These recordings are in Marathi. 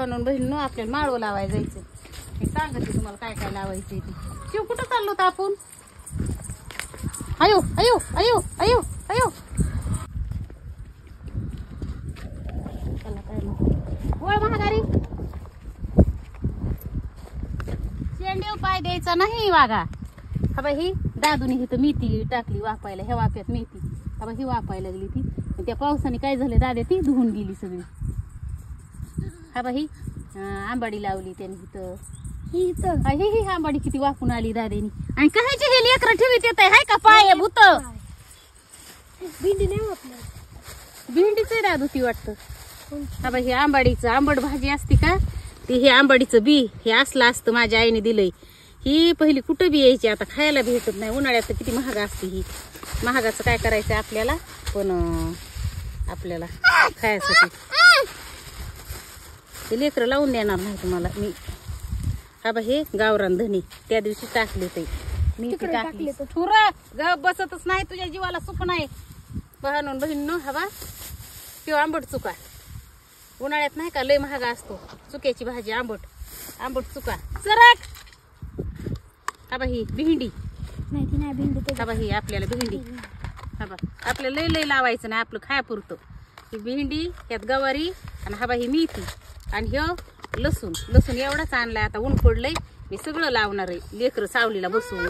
भावानं बहिणीनं आपल्याला माळव लावायला जायचं. मी सांगते तुम्हाला काय काय लावायचं ते. शिव कुठं चाललो तर आपण? अयो अयो अयो अयो अयो चला काय मग वळ महागारी. शेंडेव पाय द्यायचा नाही वागा. हा बाई ही दादूनी इथं मेथी टाकली वापायला. ह्या वाफ्यात मेथी हा बाई ही वापायला लागली ती. त्या पावसाने काय झालं दादे ती धुवून गेली सगळी. हा बाई आंबाडी लावली त्याने इथं. ही आंबाडी किती वापून आली दादेनी. आणि कायचे हे लेकरं ठेवीत येत आहे का पाय भूत. भेंडी नाही वापरली. भेंडीच दादू ती वाटतं. हा बाई हे आंबाडीचं आंबट भाजी असते का ती. हे आंबाडीचं बी हे असलं असतं माझ्या आईने दिलंय. ही पहिली कुठं बी यायची आता खायला भेटत नाही. उन्हाळ्यात किती महाग असते ही. महागाचं काय करायचं आपल्याला पण आपल्याला खायसाठी ते लेकरं लावून देणार नाही तुम्हाला मी. हा बा हे गावरान धनी त्या दिवशी टाकले ते मी टाकले थुर ग बसतच नाही. तुझ्या जीवाला सुख नाही बहाणून बहिण. हा बा किंवा आंबट चुका उन्हाळ्यात नाही का लय महागा असतो. चुक्याची भाजी आंबट चुका सरक. हा बा ही भेंडी नाही भेंडी. हा बा ही आपल्याला भेंडी. हा बा आपल्याला लय लावायचं नाही आपलं खायापुरतं. ही भेंडी यात गवारी आणि हा बा ही मेथी आणि ह्यो लसूण एवढाच आणलाय. आता ऊन पडलंय मी सगळं लावणार आहे. लेकरं सावलीला बसून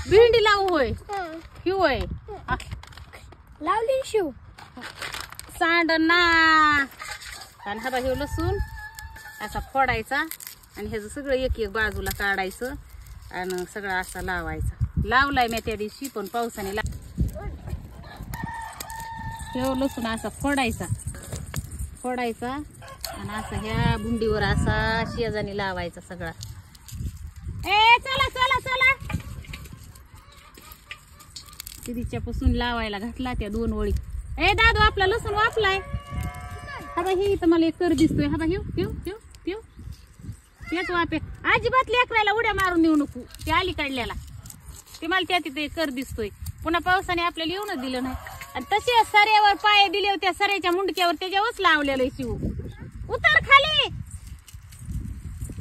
भेंडी लावू होय ही होय लावली शिव सांड ना. आणि हा बा ह्यो लसूण असा फोडायचा आणि ह्याचं सगळं एक एक बाजूला काढायचं आणि सगळं असा लावायचा. लावलाय मी त्या दिवशी पण पावसाने ह्यो लसूण असा फोडायचा आणि असं ह्या बुंडीवर असा शेजानी लावायचा सगळा. ए चला चला चला तिच्या पासून लावायला घातला त्या 2 ओळी. ए दादू आपला लसूण वापलाय. हा बा ही तर मला एक कर दिसतोय. हा बा ह्यो तेच वापे अजिबात लेकरायला उड्या मारून देऊ नको. ते आली काढल्याला ते मला त्या तिथे कर दिसतोय. पुन्हा पावसाने आपल्याला येऊनच दिलं नाही. आणि तसे सऱ्यावर पाय दिले होते सऱ्याच्या मुंडक्यावर त्याच्यावरच लावलेलं शिव. उतर खाली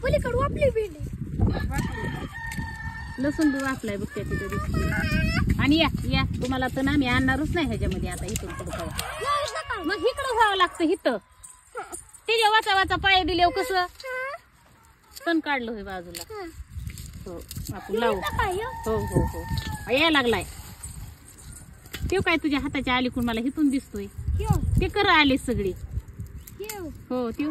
पलीकडे वापली भेंडी. लसूण बी वापलाय बघ त्या तिथे दिसतोय. आणि या तुम्हाला तर ना मी आणणारच नाही ह्याच्यामध्ये आता इथून पुढे मग इकडं व्हावं लागतं. इथं त्याच्या वाचा पाय दिले कसं सण काढलं होय बाजूला. हो आपण लावू. हो यायला लागलाय ते काय तुझ्या हाताच्या अलीकडून मला इथून दिसतोय. ते कर आले सगळे. हो ते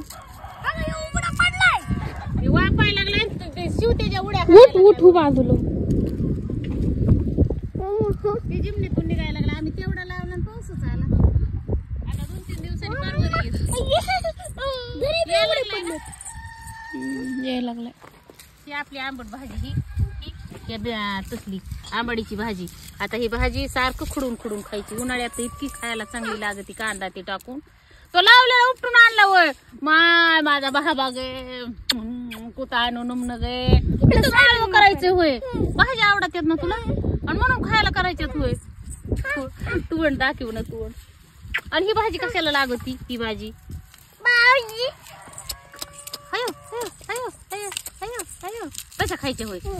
वापायला लागलाय शिव त्याच्या उड्या उठ बाजूला. ते जिमनीतून निघायला लागला. आम्ही तेवढा लावला आणि पाऊसच आला. आता 2-3 दिवसांनी पारवर यायला लागलाय. ही आपली आंबट भाजी ही तसली आंबाडीची भाजी. आता ही भाजी सारखं खुडून खायची. उन्हाळ्यात इतकी खायला चांगली लागते. कांदा ते टाकून तो लावलेला उपटून आणला होय. माझा भाग कुठं आणू नमन गे करायचे होय. भाजी आवडत ना तुला आणि म्हणून खायला करायच्यात होय. तुवण दाखव ना तुवण. आणि ही भाजी कशाला लागती ही भाजी. अयो अयो अयो अयो अयो अयो कशा खायचे होय.